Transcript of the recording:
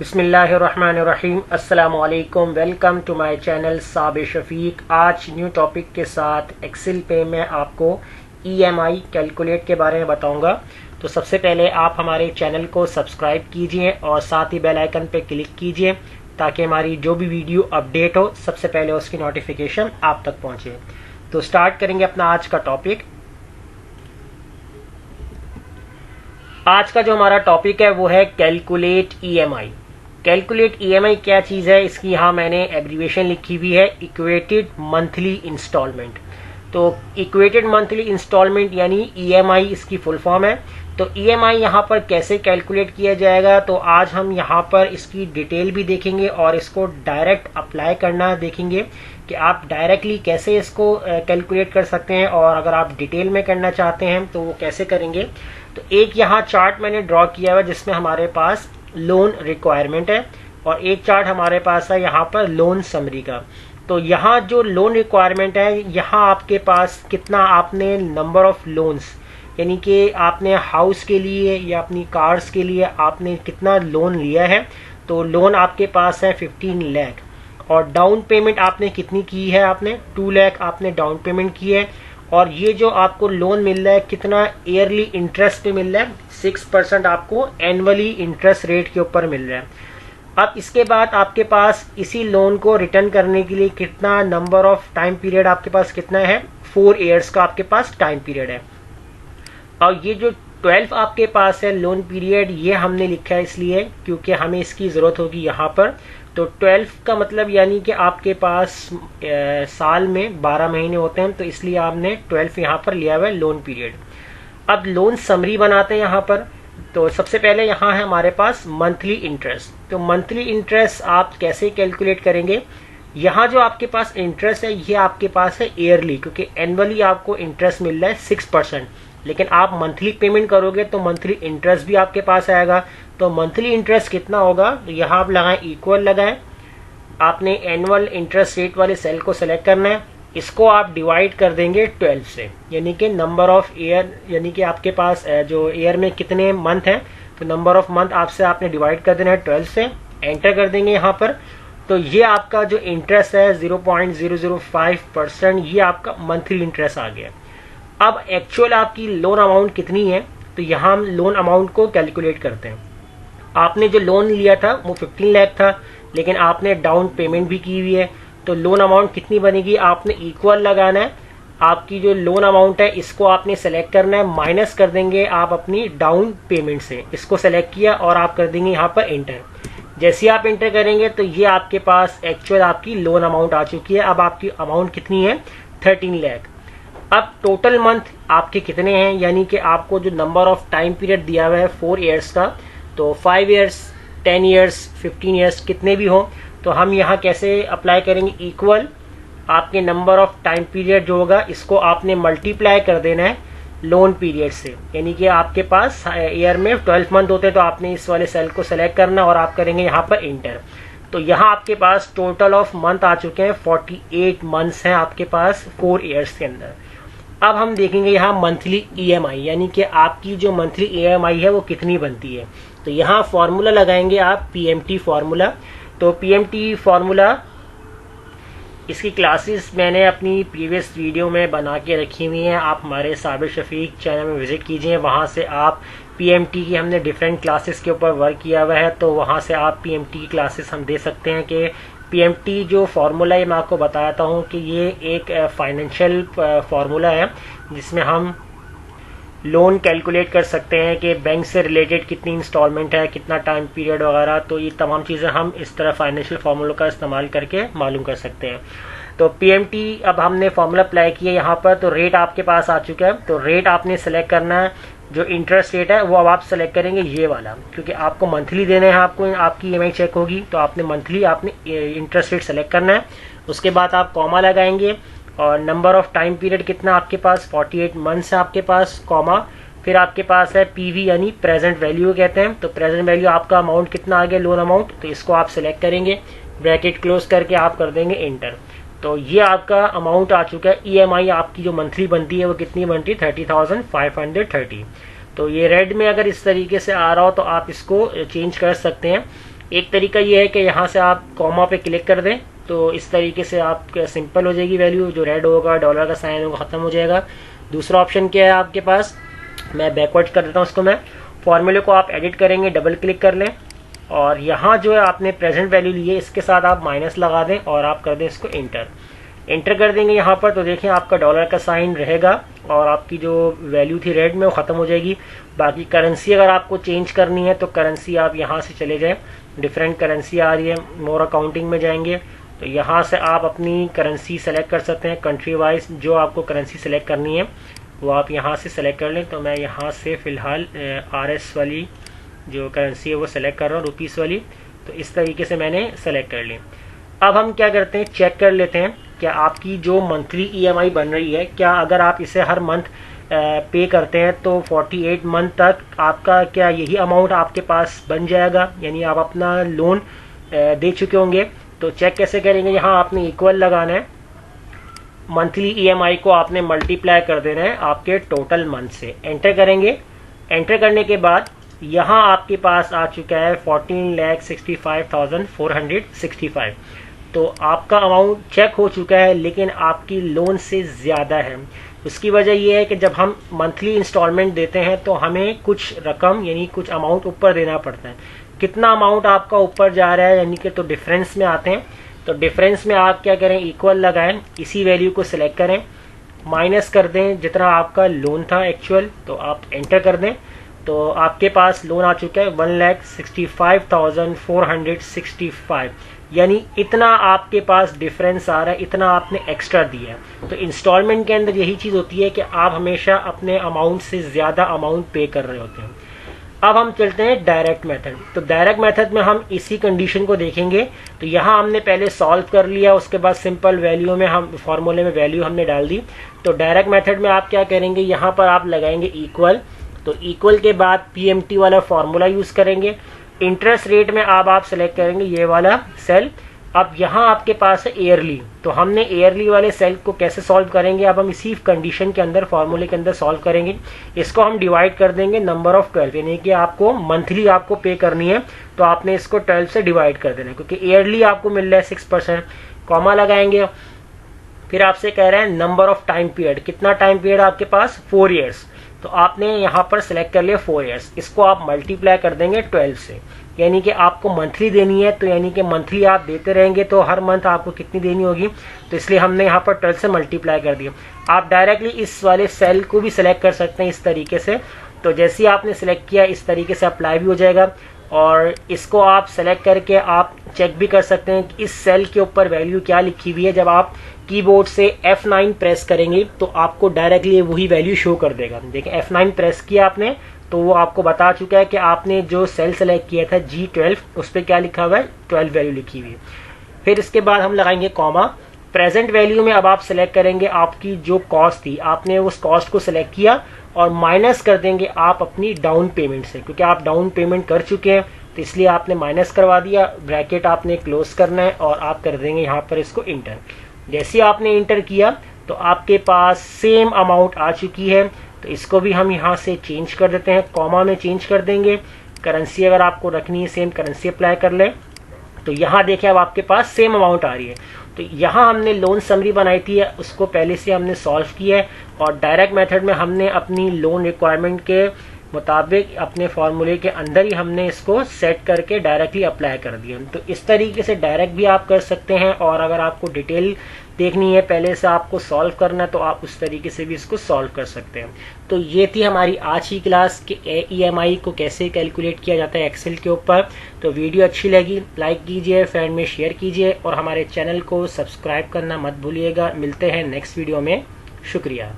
बिस्मिल्लाहिर्रहमानिर्रहीम। अस्सलामुअलैकुम। Welcome to my channel Sabir Shafiq. आज न्यू टॉपिक के साथ एक्सेल पे मैं आपको ईएमआई कैलकुलेट के बारे में बताऊंगा। तो सबसे पहले आप हमारे चैनल को सब्सक्राइब कीजिए और साथ ही बेल आइकन पे क्लिक कीजिए ताकि हमारी जो भी वीडियो अपडेट हो सबसे पहले उसकी नोटिफिकेशन आप तक पहुंचे। तो स्टार्ट करेंगे अपना आज का टॉपिक। आज का जो हमारा टॉपिक है वो है कैलकुलेट ईएमआई। कैलकुलेट ईएमआई क्या चीज है, इसकी यहाँ मैंने एब्रीविएशन लिखी हुई है इक्वेटेड मंथली इंस्टॉलमेंट। तो इक्वेटेड मंथली इंस्टॉलमेंट यानी ईएमआई इसकी फुल फॉर्म है। तो ईएमआई यहाँ पर कैसे कैलकुलेट किया जाएगा, तो आज हम यहाँ पर इसकी डिटेल भी देखेंगे और इसको डायरेक्ट अप्लाई करना देखेंगे कि आप डायरेक्टली कैसे इसको कैलकुलेट कर सकते हैं, और अगर आप डिटेल में करना चाहते हैं तो वो कैसे करेंगे। तो एक यहाँ चार्ट मैंने ड्रॉ किया हुआ जिसमें हमारे पास लोन रिक्वायरमेंट है और एक चार्ट हमारे पास है यहाँ पर लोन समरी का। तो यहाँ जो लोन रिक्वायरमेंट है, यहाँ आपके पास कितना आपने नंबर ऑफ लोन्स यानी कि आपने हाउस के लिए या अपनी कार्स के लिए आपने कितना लोन लिया है। तो लोन आपके पास है 15 लाख और डाउन पेमेंट आपने कितनी की है, आपने 2 लाख आपने डाउन पेमेंट की है। और ये जो आपको लोन मिल रहा है कितना ईयरली इंटरेस्ट पे मिल रहा है, 6% आपको एनुअली इंटरेस्ट रेट के ऊपर मिल रहा है। अब इसके बाद आपके पास इसी लोन को रिटर्न करने के लिए कितना नंबर ऑफ टाइम पीरियड आपके पास कितना है, 4 इयर्स का आपके पास टाइम पीरियड है। और ये जो 12 आपके पास है लोन पीरियड, ये हमने लिखा है इसलिए क्योंकि हमें इसकी जरूरत होगी यहाँ पर। तो 12 का मतलब यानी कि आपके पास साल में 12 महीने होते हैं, तो इसलिए आपने 12 यहाँ पर लिया हुआ है लोन पीरियड। अब लोन समरी बनाते हैं यहाँ पर। तो सबसे पहले यहाँ है हमारे पास मंथली इंटरेस्ट। तो मंथली इंटरेस्ट आप कैसे कैलकुलेट करेंगे, यहाँ जो आपके पास इंटरेस्ट है ये आपके पास है ईयरली, क्योंकि एनुअली आपको इंटरेस्ट मिल रहा है 6%, लेकिन आप मंथली पेमेंट करोगे तो मंथली इंटरेस्ट भी आपके पास आएगा। तो मंथली इंटरेस्ट कितना होगा, तो यहाँ आप लगाएं इक्वल लगाएं, आपने एनुअल इंटरेस्ट रेट वाले सेल को सेलेक्ट करना है, इसको आप डिवाइड कर देंगे 12 से, यानी कि नंबर ऑफ ईयर, यानी कि आपके पास जो ईयर में कितने मंथ हैं, तो नंबर ऑफ मंथ आपसे आपने डिवाइड कर देना है 12 से, एंटर कर देंगे यहाँ पर। तो ये आपका जो इंटरेस्ट है 0.005%, ये आपका मंथली इंटरेस्ट आ गया। अब एक्चुअल आपकी लोन अमाउंट कितनी है, तो यहाँ हम लोन अमाउंट को कैलकुलेट करते हैं। आपने जो लोन लिया था वो 15 लाख था, लेकिन आपने डाउन पेमेंट भी की हुई है, तो लोन अमाउंट कितनी बनेगी, आपने इक्वल लगाना है। आपकी जो लोन अमाउंट है इसको आपने सेलेक्ट करना है, माइनस कर देंगे आप अपनी डाउन पेमेंट से, इसको सेलेक्ट किया और आप कर देंगे यहाँ पर एंटर। जैसे आप एंटर करेंगे तो ये आपके पास एक्चुअल आपकी लोन अमाउंट आ चुकी है। अब आपकी अमाउंट कितनी है, 13 लाख। अब टोटल मंथ आपके कितने हैं, यानी कि आपको जो नंबर ऑफ टाइम पीरियड दिया हुआ है 4 इयर्स का, तो 5 इयर्स 10 इयर्स 15 इयर्स कितने भी हो, तो हम यहाँ कैसे अप्लाई करेंगे, इक्वल आपके नंबर ऑफ टाइम पीरियड जो होगा इसको आपने मल्टीप्लाई कर देना है लोन पीरियड से, यानी कि आपके पास ईयर में 12 मंथ होते हैं, तो आपने इस वाले सेल को सेलेक्ट करना और आप करेंगे यहाँ पर इंटर। तो यहाँ आपके पास टोटल ऑफ मंथ आ चुके हैं 48 मंथ्स हैं आपके पास 4 इयर्स के अंदर। अब हम देखेंगे यहाँ मंथली ईएमआई, यानी कि आपकी जो मंथली ईएमआई है वो कितनी बनती है। तो यहाँ फॉर्मूला लगाएंगे आप पीएमटी फॉर्मूला। तो पीएमटी फॉर्मूला इसकी क्लासेस मैंने अपनी प्रीवियस वीडियो में बना के रखी हुई हैं, आप हमारे साबिर शफीक चैनल में विजिट कीजिए, वहाँ से आप पीएमटी की हमने डिफरेंट क्लासेस के ऊपर वर्क किया हुआ है, तो वहाँ से आप पीएमटी की क्लासेस हम दे सकते हैं। कि पीएमटी जो फार्मूला है मैं आपको बताता हूँ कि ये एक फाइनेंशियल फार्मूला है जिसमें हम लोन कैलकुलेट कर सकते हैं कि बैंक से रिलेटेड कितनी इंस्टॉलमेंट है, कितना टाइम पीरियड वगैरह, तो ये तमाम चीज़ें हम इस तरह फाइनेंशियल फार्मूला का इस्तेमाल करके मालूम कर सकते हैं। तो पीएमटी अब हमने फार्मूला अप्लाई किया यहाँ पर, तो रेट आपके पास आ चुका है। तो रेट आपने सेलेक्ट करना है, जो इंटरेस्ट रेट है वो अब आप सेलेक्ट करेंगे ये वाला, क्योंकि आपको मंथली देने हैं, आपको आपकी ईएमआई चेक होगी, तो आपने मंथली आपने इंटरेस्ट रेट सेलेक्ट करना है। उसके बाद आप कॉमा लगाएंगे और नंबर ऑफ टाइम पीरियड कितना आपके पास 48 मंथ्स है आपके पास, कॉमा, फिर आपके पास है पीवी यानी प्रेजेंट वैल्यू कहते हैं। तो प्रेजेंट वैल्यू आपका अमाउंट कितना आ गया लोन अमाउंट, तो इसको आप सेलेक्ट करेंगे, ब्रैकेट क्लोज करके आप कर देंगे एंटर। तो ये आपका अमाउंट आ चुका है। ईएमआई आपकी जो मंथली बनती है वो कितनी बनती है, 30,530। तो ये रेड में अगर इस तरीके से आ रहा हो तो आप इसको चेंज कर सकते हैं। एक तरीका ये है कि यहाँ से आप कॉमा पे क्लिक कर दें, तो इस तरीके से आप सिंपल हो जाएगी वैल्यू, जो रेड होगा डॉलर का साइन होगा ख़त्म हो जाएगा। दूसरा ऑप्शन क्या है आपके पास, मैं बैकवर्ड कर देता हूँ उसको। मैं फॉर्मूले को आप एडिट करेंगे, डबल क्लिक कर लें और यहाँ जो है आपने प्रेजेंट वैल्यू ली है इसके साथ आप माइनस लगा दें और आप कर दें इसको इंटर। इंटर कर देंगे यहाँ पर तो देखें आपका डॉलर का साइन रहेगा और आपकी जो वैल्यू थी रेड में वो ख़त्म हो जाएगी। बाकी करेंसी अगर आपको चेंज करनी है तो करेंसी आप यहाँ से चले जाएं, डिफरेंट करेंसी आ रही है, मोर अकाउंटिंग में जाएंगे तो यहाँ से आप अपनी करेंसी सेलेक्ट कर सकते हैं। कंट्री वाइज जो आपको करेंसी सेलेक्ट करनी है वो आप यहाँ से सेलेक्ट कर लें। तो मैं यहाँ से फ़िलहाल RS वाली जो करेंसी है वो सेलेक्ट कर रहा हूँ, रुपीस वाली। तो इस तरीके से मैंने सेलेक्ट कर ली। अब हम क्या करते हैं, चेक कर लेते हैं क्या आपकी जो मंथली EMI बन रही है, क्या अगर आप इसे हर मंथ पे करते हैं तो 48 मंथ तक आपका क्या यही अमाउंट आपके पास बन जाएगा, यानी आप अपना लोन दे चुके होंगे। तो चेक कैसे करेंगे, यहाँ आपने इक्वल लगाना है, मंथली EMI को आपने मल्टीप्लाई कर देना है आपके टोटल मंथ से। एंटर करेंगे, एंटर करने के बाद यहाँ आपके पास आ चुका है 14,65,465। तो आपका अमाउंट चेक हो चुका है लेकिन आपकी लोन से ज़्यादा है। उसकी वजह यह है कि जब हम मंथली इंस्टॉलमेंट देते हैं तो हमें कुछ रकम यानी कुछ अमाउंट ऊपर देना पड़ता है। कितना अमाउंट आपका ऊपर जा रहा है यानी कि तो डिफरेंस में आते हैं। तो डिफरेंस में आप क्या करें, इक्वल लगाएं, इसी वैल्यू को सिलेक्ट करें, माइनस कर दें जितना आपका लोन था एक्चुअल, तो आप एंटर कर दें। तो आपके पास लोन आ चुका है 1,65,465, यानी इतना आपके पास डिफरेंस आ रहा है, इतना आपने एक्स्ट्रा दिया है। तो इंस्टॉलमेंट के अंदर यही चीज़ होती है कि आप हमेशा अपने अमाउंट से ज़्यादा अमाउंट पे कर रहे होते हैं। अब हम चलते हैं डायरेक्ट मेथड। तो डायरेक्ट मेथड में हम इसी कंडीशन को देखेंगे। तो यहाँ हमने पहले सॉल्व कर लिया, उसके बाद सिंपल वैल्यू में हम फॉर्मूले में वैल्यू हमने डाल दी। तो डायरेक्ट मेथड में आप क्या करेंगे, यहाँ पर आप लगाएंगे इक्वल। तो इक्वल के बाद PMT वाला फॉर्मूला यूज करेंगे। इंटरेस्ट रेट में आप सेलेक्ट करेंगे ये वाला सेल। अब यहाँ आपके पास है ईयरली, तो हमने ईयरली वाले सेल को कैसे सॉल्व करेंगे, अब हम इसी कंडीशन के अंदर फॉर्मूले के अंदर सॉल्व करेंगे। इसको हम डिवाइड कर देंगे नंबर ऑफ 12, यानी कि आपको मंथली आपको पे करनी है तो आपने इसको 12 से डिवाइड कर देना है, क्योंकि ईयरली आपको मिल रहा है 6%। कॉमा लगाएंगे, फिर आपसे कह रहे हैं नंबर ऑफ टाइम पीरियड, कितना टाइम पीरियड आपके पास, 4 ईयर्स। तो आपने यहाँ पर सिलेक्ट कर लिया 4 ईयर्स, इसको आप मल्टीप्लाई कर देंगे 12 से, यानी कि आपको मंथली देनी है। तो यानी कि मंथली आप देते रहेंगे तो हर मंथ आपको कितनी देनी होगी, तो इसलिए हमने यहाँ पर 12 से मल्टीप्लाई कर दिया। आप डायरेक्टली इस वाले सेल को भी सिलेक्ट कर सकते हैं इस तरीके से। तो जैसे ही आपने सिलेक्ट किया इस तरीके से अप्लाई भी हो जाएगा। और इसको आप सेलेक्ट करके आप चेक भी कर सकते हैं कि इस सेल के ऊपर वैल्यू क्या लिखी हुई है। जब आप कीबोर्ड से F9 प्रेस करेंगे तो आपको डायरेक्टली वही वैल्यू शो कर देगा। देखिए F9 प्रेस किया आपने तो वो आपको बता चुका है कि आपने जो सेल सेलेक्ट किया था G12, उस पर क्या लिखा हुआ है, 12 वैल्यू लिखी हुई है। फिर इसके बाद हम लगाएंगे कॉमा। प्रेजेंट वैल्यू में अब आप सेलेक्ट करेंगे आपकी जो कॉस्ट थी, आपने उस कॉस्ट को सिलेक्ट किया और माइनस कर देंगे आप अपनी डाउन पेमेंट से, क्योंकि आप डाउन पेमेंट कर चुके हैं तो इसलिए आपने माइनस करवा दिया। ब्रैकेट आपने क्लोज करना है और आप कर देंगे यहाँ पर इसको इंटर। जैसे ही आपने इंटर किया तो आपके पास सेम अमाउंट आ चुकी है। तो इसको भी हम यहाँ से चेंज कर देते हैं, कॉमा में चेंज कर देंगे। करेंसी अगर आपको रखनी है सेम करेंसी अप्लाई कर ले। तो यहाँ देखिए अब आपके पास सेम अमाउंट आ रही है। तो यहाँ हमने लोन समरी बनाई थी, उसको पहले से हमने सॉल्व किया है और डायरेक्ट मेथड में हमने अपनी लोन रिक्वायरमेंट के मुताबिक अपने फॉर्मूले के अंदर ही हमने इसको सेट करके डायरेक्टली अप्लाई कर दिया। तो इस तरीके से डायरेक्ट भी आप कर सकते हैं और अगर आपको डिटेल देखनी है, पहले से आपको सॉल्व करना है, तो आप उस तरीके से भी इसको सॉल्व कर सकते हैं। तो ये थी हमारी आज की क्लास कि EMI को कैसे कैलकुलेट किया जाता है एक्सेल के ऊपर। तो वीडियो अच्छी लगी लाइक कीजिए, फ्रेंड में शेयर कीजिए और हमारे चैनल को सब्सक्राइब करना मत भूलिएगा। मिलते हैं नेक्स्ट वीडियो में, शुक्रिया।